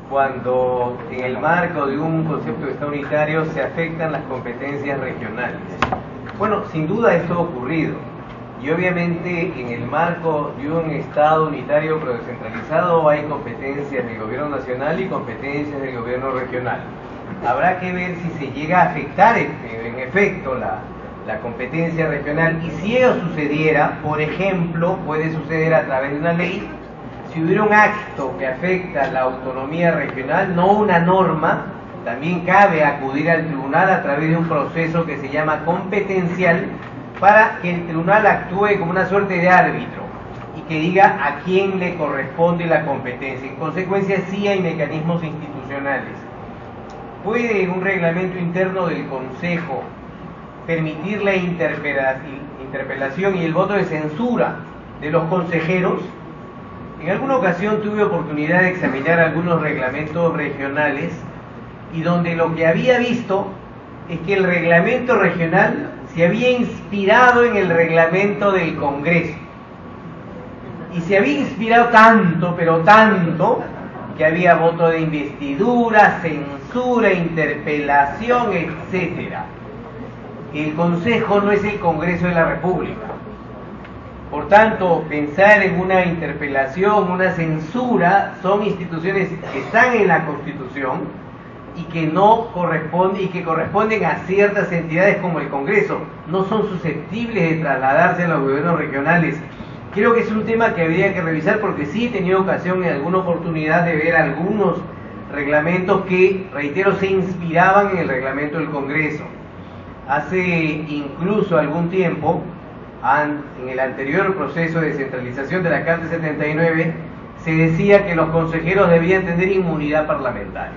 cuando en el marco de un concepto de Estado unitario se afectan las competencias regionales. Bueno, sin duda esto ha ocurrido, y obviamente en el marco de un Estado unitario pero descentralizado hay competencias del gobierno nacional y competencias del gobierno regional. Habrá que ver si se llega a afectar en efecto la competencia regional, y si ello sucediera, por ejemplo, puede suceder a través de una ley. Si hubiera un acto que afecta la autonomía regional, no una norma, también cabe acudir al tribunal a través de un proceso que se llama competencial, para que el tribunal actúe como una suerte de árbitro y que diga a quién le corresponde la competencia. En consecuencia, sí hay mecanismos institucionales. ¿Puede un reglamento interno del Consejo permitir la interpelación y el voto de censura de los consejeros? En alguna ocasión tuve oportunidad de examinar algunos reglamentos regionales, y donde lo que había visto es que el reglamento regional se había inspirado en el reglamento del Congreso, y se había inspirado tanto, pero tanto, que había voto de investidura, censura, interpelación, etcétera. El Consejo no es el Congreso de la República. Por tanto, pensar en una interpelación, una censura, son instituciones que están en la Constitución y que no corresponden, y que corresponden a ciertas entidades como el Congreso. No son susceptibles de trasladarse a los gobiernos regionales. Creo que es un tema que habría que revisar, porque sí he tenido ocasión en alguna oportunidad de ver algunos reglamentos que, reitero, se inspiraban en el reglamento del Congreso. Hace incluso algún tiempo, en el anterior proceso de descentralización de la Carta 79, se decía que los consejeros debían tener inmunidad parlamentaria.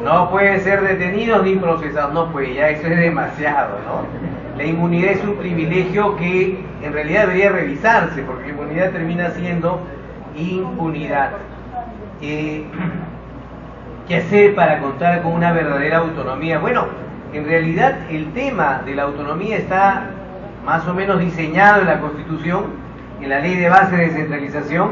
No pueden ser detenidos ni procesados. No, pues ya eso es demasiado, ¿no? La inmunidad es un privilegio que en realidad debería revisarse, porque inmunidad termina siendo impunidad. ¿Qué hacer para contar con una verdadera autonomía? Bueno, en realidad el tema de la autonomía está más o menos diseñado en la Constitución, en la Ley de Base de Descentralización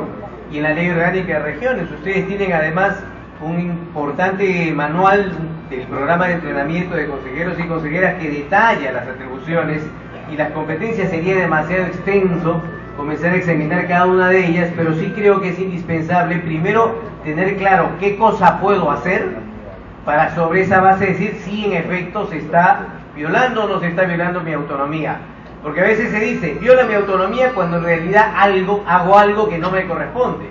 y en la Ley Orgánica de Regiones. Ustedes tienen además un importante manual del programa de entrenamiento de consejeros y consejeras que detalla las atribuciones y las competencias. Sería demasiado extenso comenzar a examinar cada una de ellas, pero sí creo que es indispensable primero tener claro qué cosa puedo hacer, para sobre esa base decir si en efecto se está violando o no se está violando mi autonomía. Porque a veces se dice, viola mi autonomía, cuando en realidad hago algo que no me corresponde.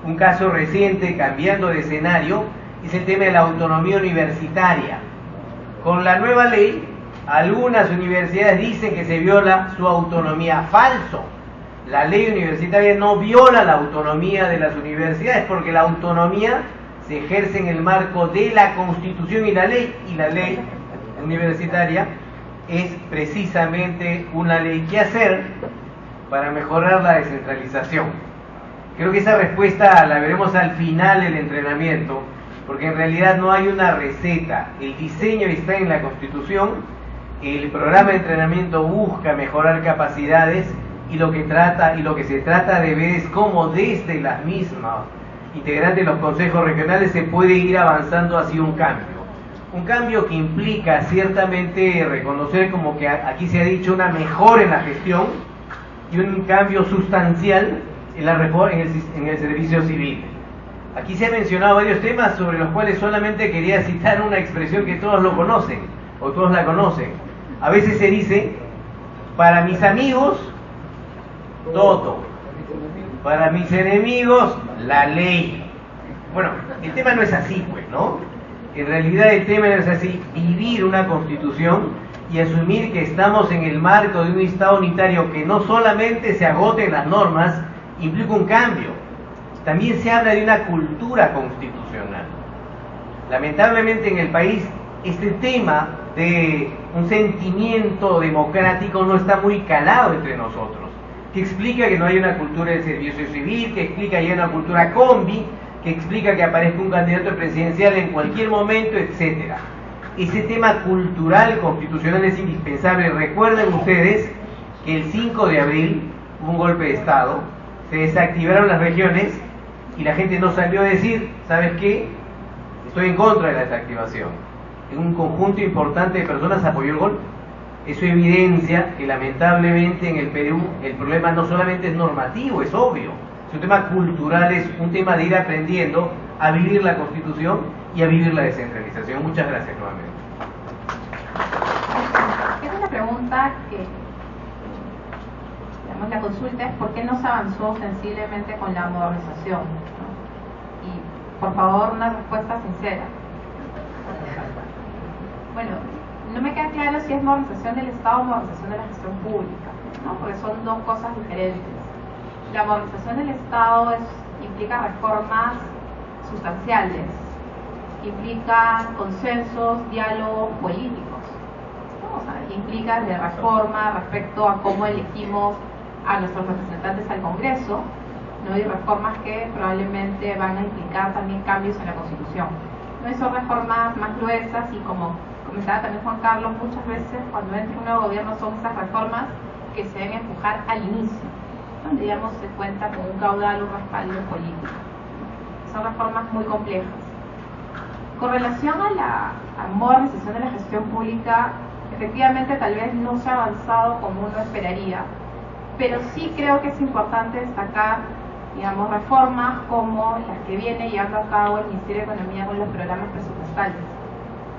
Un caso reciente, cambiando de escenario, es el tema de la autonomía universitaria. Con la nueva ley, algunas universidades dicen que se viola su autonomía. Falso. La ley universitaria no viola la autonomía de las universidades, porque la autonomía se ejerce en el marco de la Constitución y la ley universitaria es precisamente una ley. ¿Qué hacer para mejorar la descentralización? Creo que esa respuesta la veremos al final del entrenamiento, porque en realidad no hay una receta. El diseño está en la Constitución, el programa de entrenamiento busca mejorar capacidades, y lo que se trata de ver es cómo desde las mismas integrantes de los consejos regionales se puede ir avanzando hacia un cambio. Un cambio que implica ciertamente reconocer, como que aquí se ha dicho, una mejora en la gestión y un cambio sustancial en el servicio civil. Aquí se han mencionado varios temas sobre los cuales solamente quería citar una expresión que todos lo conocen, o todos la conocen. A veces se dice, para mis amigos, todo. Para mis enemigos, la ley. Bueno, el tema no es así, pues, ¿no? En realidad el tema no es así. Vivir una constitución y asumir que estamos en el marco de un Estado unitario que no solamente se agoten las normas, implica un cambio. También se habla de una cultura constitucional. Lamentablemente en el país este tema de un sentimiento democrático no está muy calado entre nosotros, que explica que no hay una cultura de servicio civil, que explica que hay una cultura combi, que explica que aparezca un candidato presidencial en cualquier momento, etcétera. Ese tema cultural constitucional es indispensable. Recuerden ustedes que el 5 de abril hubo un golpe de Estado, se desactivaron las regiones y la gente no salió a decir, ¿sabes qué? Estoy en contra de la desactivación. Un conjunto importante de personas apoyó el golpe. Eso evidencia que lamentablemente en el Perú el problema no solamente es normativo, es obvio, es un tema cultural, es un tema de ir aprendiendo a vivir la Constitución y a vivir la descentralización. Muchas gracias nuevamente. Es una pregunta que, digamos, la consulta es ¿por qué no se avanzó sensiblemente con la modernización? ¿No? Y por favor una respuesta sincera. Bueno, no me queda claro si es modernización del Estado o modernización de la gestión pública, ¿no? Porque son dos cosas diferentes. La modernización del Estado implica reformas sustanciales, implica consensos, diálogos políticos, ¿no? O sea, implica de reforma respecto a cómo elegimos a nuestros representantes al Congreso, ¿no? Y reformas que probablemente van a implicar también cambios en la Constitución. No son reformas más gruesas y, como comentaba también Juan Carlos, muchas veces cuando entra un nuevo gobierno son esas reformas que se deben empujar al inicio, donde digamos se cuenta con un caudal, un respaldo político. Son reformas muy complejas. Con relación a la modernización de la gestión pública, efectivamente tal vez no se ha avanzado como uno esperaría, pero sí creo que es importante destacar, digamos, reformas como las que viene llevando a cabo el Ministerio de Economía con los programas presupuestales,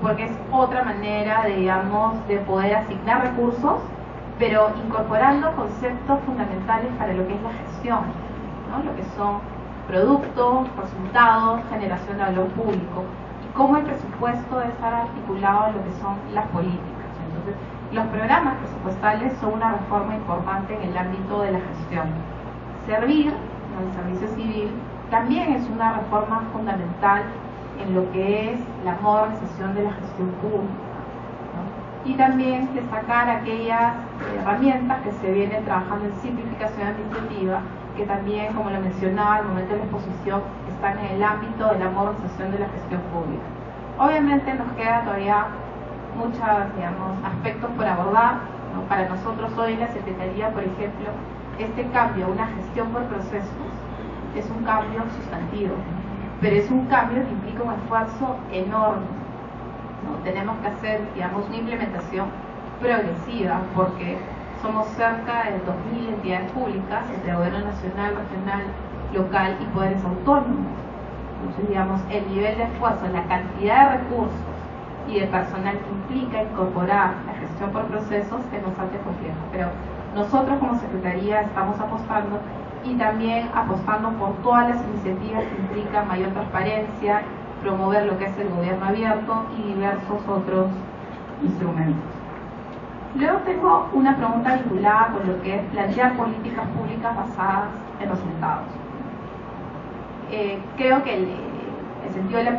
porque es otra manera de, digamos, de poder asignar recursos, pero incorporando conceptos fundamentales para lo que es la gestión, ¿no? Lo que son productos, resultados, generación de valor público, y cómo el presupuesto debe estar articulado en lo que son las políticas. Entonces, los programas presupuestales son una reforma importante en el ámbito de la gestión. Servir, ¿no? El servicio civil, también es una reforma fundamental en lo que es la modernización de la gestión pública, ¿no? Y también destacar aquellas herramientas que se vienen trabajando en simplificación administrativa, que también, como lo mencionaba al momento de la exposición, están en el ámbito de la modernización de la gestión pública. Obviamente nos queda todavía muchos, digamos, aspectos por abordar, ¿no? Para nosotros hoy en la Secretaría, por ejemplo, este cambio a una gestión por procesos es un cambio sustantivo, pero es un cambio que implica un esfuerzo enorme, ¿no? Tenemos que hacer, digamos, una implementación progresiva, porque somos cerca de 2.000 entidades públicas entre gobierno nacional, regional, local y poderes autónomos. Entonces, digamos, el nivel de esfuerzo, la cantidad de recursos y de personal que implica incorporar la gestión por procesos es bastante complejo, pero nosotros como Secretaría estamos apostando, y también apostando por todas las iniciativas que implican mayor transparencia, promover lo que es el gobierno abierto y diversos otros instrumentos. Luego tengo una pregunta vinculada con lo que es plantear políticas públicas basadas en resultados. Creo que el sentido de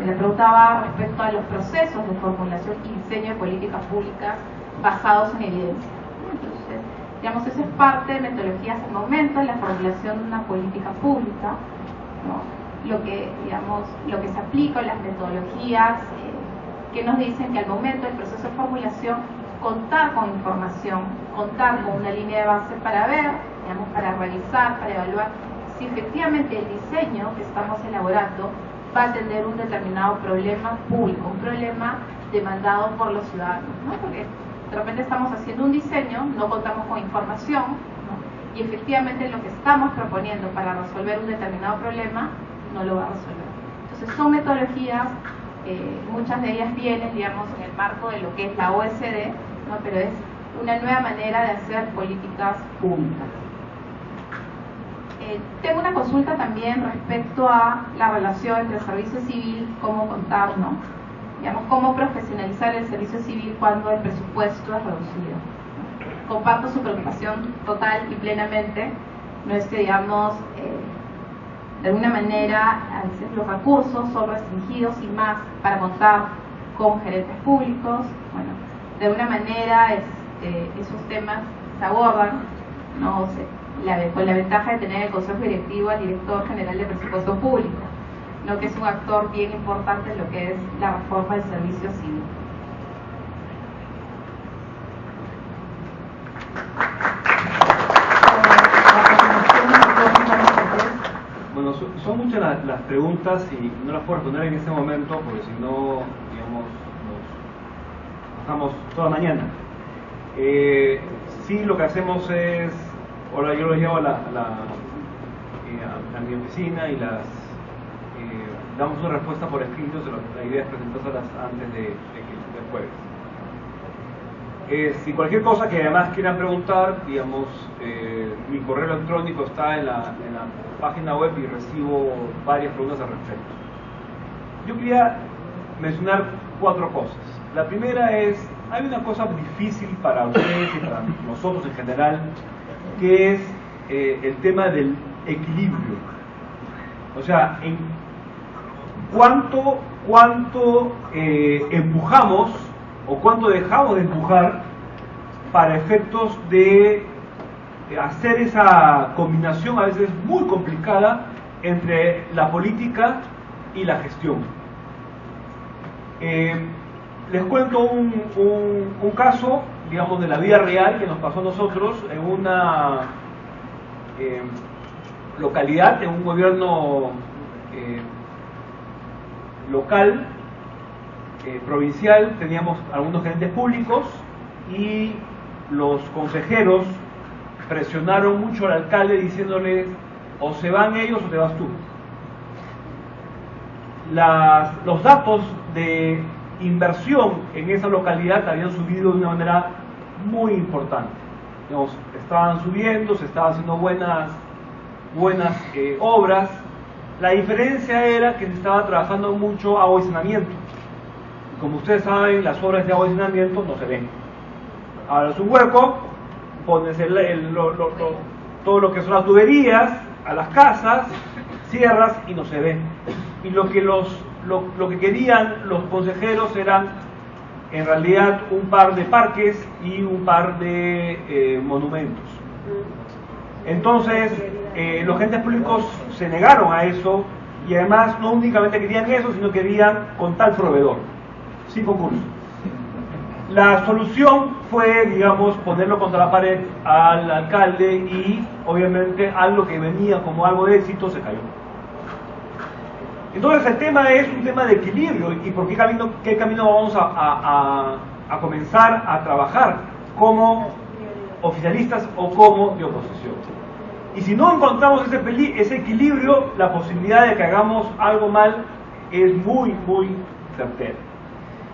la pregunta va respecto a los procesos de formulación y diseño de políticas públicas basados en evidencia. Entonces, digamos, eso es parte de metodologías en momento en la formulación de una política pública, ¿no? Lo que, digamos, lo que se aplica en las metodologías que nos dicen que al momento del proceso de formulación contar con información, contar con una línea de base para ver, digamos, para revisar, para evaluar si efectivamente el diseño que estamos elaborando va a atender un determinado problema público, un problema demandado por los ciudadanos, ¿no? Porque de repente estamos haciendo un diseño, no contamos con información, ¿no? Y efectivamente lo que estamos proponiendo para resolver un determinado problema no lo va a resolver. Entonces son metodologías, muchas de ellas vienen, digamos, en el marco de lo que es la OSD, ¿no? Pero es una nueva manera de hacer políticas públicas. Tengo una consulta también respecto a la relación entre el servicio civil, cómo contar, ¿no? Digamos, cómo profesionalizar el servicio civil cuando el presupuesto es reducido. Comparto su preocupación total y plenamente. No es que, digamos, de alguna manera a veces los recursos son restringidos y más para contar con gerentes públicos. Bueno, de alguna manera esos temas se abordan, ¿no? Con la ventaja de tener el Consejo Directivo al Director General de Presupuesto Público, ¿no? Que es un actor bien importante en lo que es la reforma del servicio civil. Bueno, son muchas las preguntas y no las puedo responder en este momento porque si no, digamos, nos pasamos toda mañana. Sí, lo que hacemos es, ahora yo lo llevo a mi oficina y damos una respuesta por escrito. La idea es presentárselas antes del jueves. Si cualquier cosa que además quieran preguntar, digamos, mi correo electrónico está en la página web y recibo varias preguntas al respecto. Yo quería mencionar 4 cosas. La primera es, hay una cosa difícil para ustedes y para nosotros en general, que es el tema del equilibrio. O sea, en cuánto empujamos o cuánto dejamos de empujar para efectos de hacer esa combinación a veces muy complicada entre la política y la gestión. Les cuento un caso, digamos, de la vida real que nos pasó a nosotros en una localidad, en un gobierno local, provincial. Teníamos algunos gerentes públicos y los consejeros presionaron mucho al alcalde diciéndole o se van ellos o te vas tú. Los datos de inversión en esa localidad habían subido de una manera muy importante. Digamos, estaban subiendo, se estaban haciendo buenas obras. La diferencia era que se estaba trabajando mucho agua y saneamiento. Como ustedes saben, las obras de agua y saneamiento no se ven. Ahora es un hueco, pones todo lo que son las tuberías a las casas, cierras y no se ve. Y lo que querían los consejeros eran en realidad un par de parques y un par de monumentos. Entonces los agentes públicos se negaron a eso y además no únicamente querían eso, sino querían con tal proveedor, sin concurso. La solución fue, digamos, ponerlo contra la pared al alcalde y obviamente algo que venía como algo de éxito se cayó. Entonces el tema es un tema de equilibrio y por qué camino vamos a comenzar a trabajar como oficialistas o como de oposición. Y si no encontramos ese equilibrio, la posibilidad de que hagamos algo mal es muy, muy certera.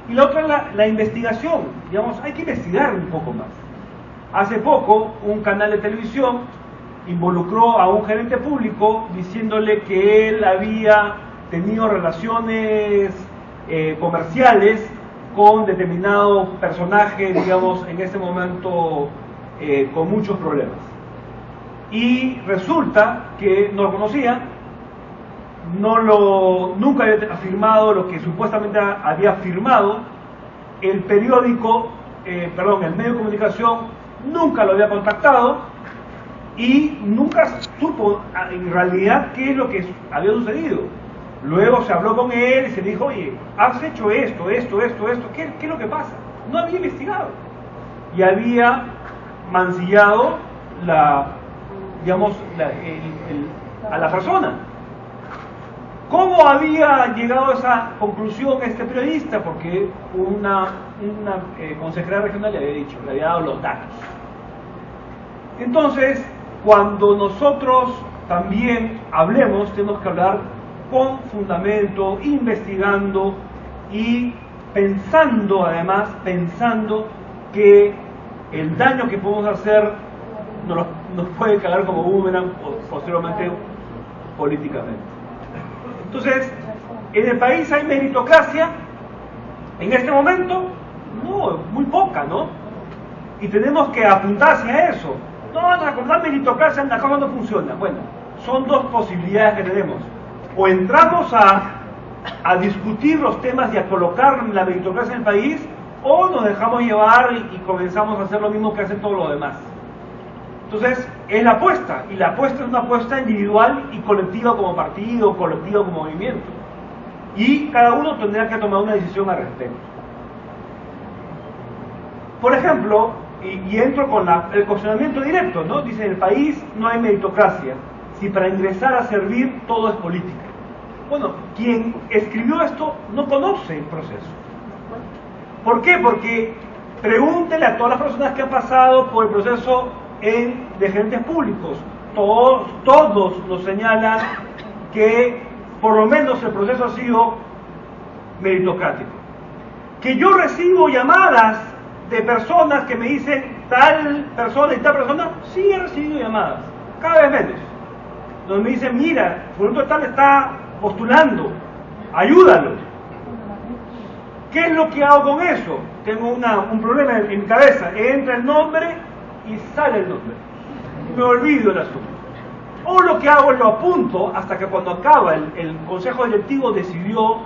Y la otra es la investigación. Digamos, hay que investigar un poco más. Hace poco, un canal de televisión involucró a un gerente público diciéndole que él había tenido relaciones comerciales con determinado personaje, digamos, en ese momento con muchos problemas. Y resulta que no lo conocía, nunca había afirmado lo que supuestamente había afirmado, el periódico, el medio de comunicación nunca lo había contactado y nunca supo en realidad qué es lo que había sucedido. Luego se habló con él y se dijo, oye, has hecho esto, ¿qué es lo que pasa? No había investigado y había mancillado a la persona. ¿Cómo había llegado a esa conclusión este periodista? Porque una consejera regional le había dicho, le había dado los datos. Entonces, cuando nosotros también hablemos, tenemos que hablar con fundamento, investigando y pensando que el daño que podemos hacer nos puede calar como boomerang posteriormente políticamente. Entonces, ¿en el país hay meritocracia? En este momento, no, muy poca, ¿no? Y tenemos que apuntar hacia eso. No vamos a acordar meritocracia, la cosa no funciona. Bueno, son dos posibilidades que tenemos. O entramos a discutir los temas y a colocar la meritocracia en el país, o nos dejamos llevar y comenzamos a hacer lo mismo que hacen todos los demás. Entonces, es la apuesta, y la apuesta es una apuesta individual y colectiva como partido, colectiva como movimiento. Y cada uno tendrá que tomar una decisión al respecto. Por ejemplo, y entro con el cuestionamiento directo, ¿no? Dice, en el país no hay meritocracia. si para ingresar a servir todo es política. Bueno, quien escribió esto no conoce el proceso. ¿Por qué? Porque pregúntele a todas las personas que han pasado por el proceso de gerentes públicos. Todos nos señalan que por lo menos el proceso ha sido meritocrático. Que yo recibo llamadas de personas que me dicen tal persona y tal persona, sí he recibido llamadas, cada vez menos. Donde me dicen, mira, fulano tal está postulando, ayúdalo. ¿Qué es lo que hago con eso? Tengo un problema en mi cabeza, entra el nombre y sale el nombre. Me olvido el asunto. O lo que hago es lo apunto hasta que cuando acaba el consejo directivo decidió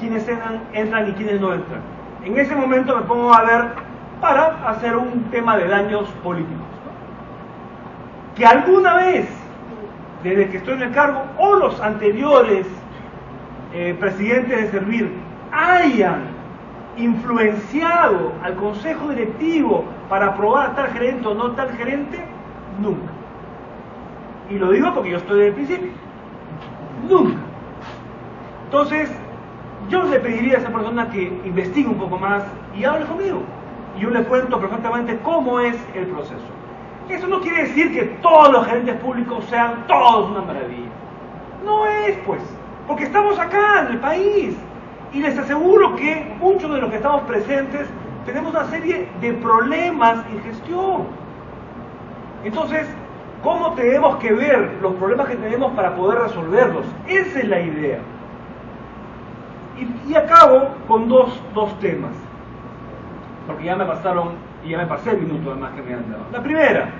quiénes entran y quiénes no entran. En ese momento me pongo a ver para hacer un tema de daños políticos. Que alguna vez, desde que estoy en el cargo, o los anteriores presidentes de Servir hayan influenciado al consejo directivo para aprobar tal gerente o no tal gerente, nunca. Y lo digo porque yo estoy desde el principio. Nunca. Entonces, yo le pediría a esa persona que investigue un poco más y hable conmigo. Y yo le cuento perfectamente cómo es el proceso. Eso no quiere decir que todos los gerentes públicos sean todos una maravilla. No es, pues, porque estamos acá en el país. Y les aseguro que muchos de los que estamos presentes tenemos una serie de problemas en gestión. Entonces, ¿cómo tenemos que ver los problemas que tenemos para poder resolverlos? Esa es la idea. Y acabo con dos temas, porque ya me pasé el minuto además que me han dado. La primera,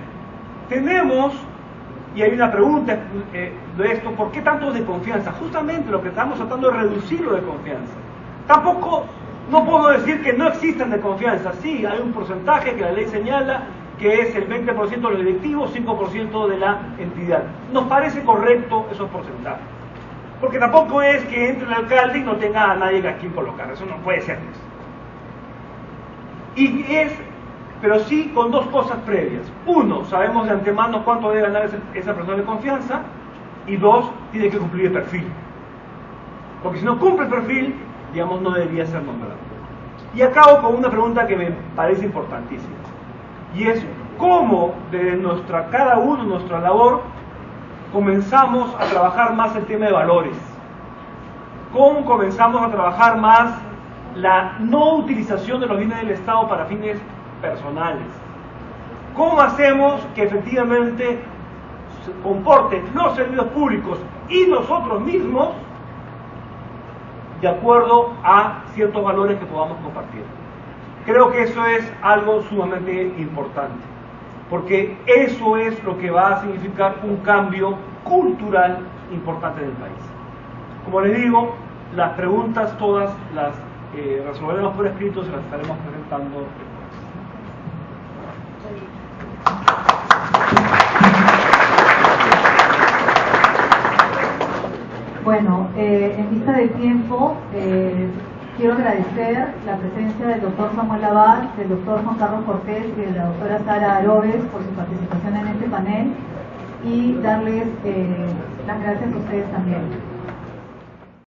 tenemos, y hay una pregunta de esto, ¿por qué tanto de confianza? Justamente lo que estamos tratando de reducirlo de confianza. Tampoco, no puedo decir que no existan de confianza. Sí, hay un porcentaje que la ley señala, que es el 20% de los directivos, 5% de la entidad. Nos parece correcto esos porcentajes. Porque tampoco es que entre el alcalde y no tenga a nadie a quien colocar. Eso no puede ser. Pero sí con dos cosas previas. Uno, sabemos de antemano cuánto debe ganar esa persona de confianza. Y dos, tiene que cumplir el perfil. Porque si no cumple el perfil, digamos, no debería ser nombrado. Y acabo con una pregunta que me parece importantísima. Y es, ¿cómo desde cada uno, nuestra labor, comenzamos a trabajar más el tema de valores? ¿Cómo comenzamos a trabajar más la no utilización de los bienes del Estado para fines personales? ¿Cómo hacemos que efectivamente se comporten los servicios públicos y nosotros mismos de acuerdo a ciertos valores que podamos compartir? Creo que eso es algo sumamente importante, porque eso es lo que va a significar un cambio cultural importante en el país. Como les digo, las preguntas todas las resolveremos por escrito, se las estaremos presentando después. Bueno, en vista del tiempo, quiero agradecer la presencia del doctor Samuel Abad, del doctor Juan Carlos Cortés y de la doctora Sara Arobes por su participación en este panel y darles las gracias a ustedes también.